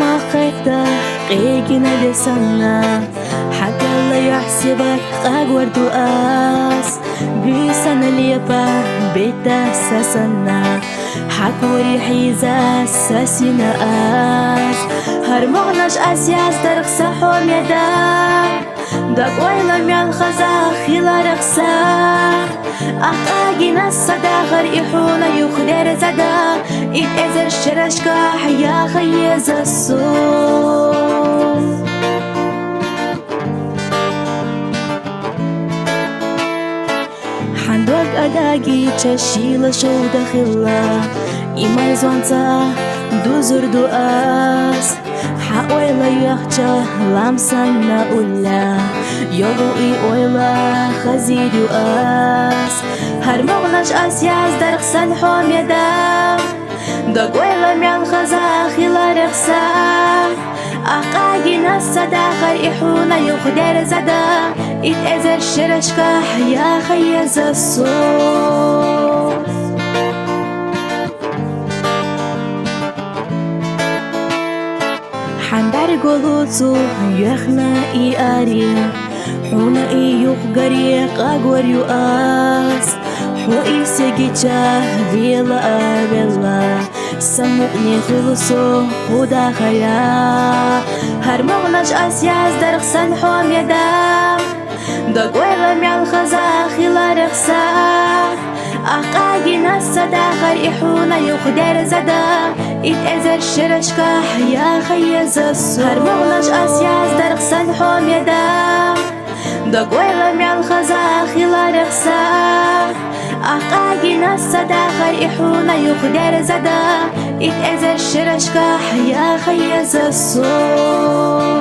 ما قيتا قيقنا لسنا حتى لا يحسبك قاقور دؤاس بيسنا ليبا بيتا سسنا حكوري حيزا ساسينا آس هرمغناش أسياس درق سحوم يدا داك ويلا ميال خزا خيلا رقصا أقاقنا الصداغر إحونا يخدر زدا إد إزر شرشكا حيا خيز الصوم حندوك أداقي تشيل شو داخلا إيماي زوانتا دوزر دؤاس حاويلا يخجا لامسنا أولا يوغوئي أولا خزي دؤاس هرمغناش أسياس درقسن حوم يدا داقويلا ميال خزا خيلا رقصا أقاقي ناسا داخل إحونا يخدر زدا إد إزر شرشكا حيا خيز الصوت حندر قلوتو يخنا إي آري حونا إي يخغري قاقور يؤاس حو إي سيجيجا بيلا بيلا سمعني خلصو خدا خيا هرمغناش أسياس درقسن حوم يدا داقويلا ميال خزا خيلا رقصا أقاقي ناسا داخل إحونا يخدر زدا إد إزر شرشكا حيا خيز الصوم هرمغناش أسياس درقسن حوم يدا داقويلا ميال خزا خيلا رقصا أقاقي ناسا داخل إحونا يخدر زدا إد إزر شرشكا حيا خيز الصوم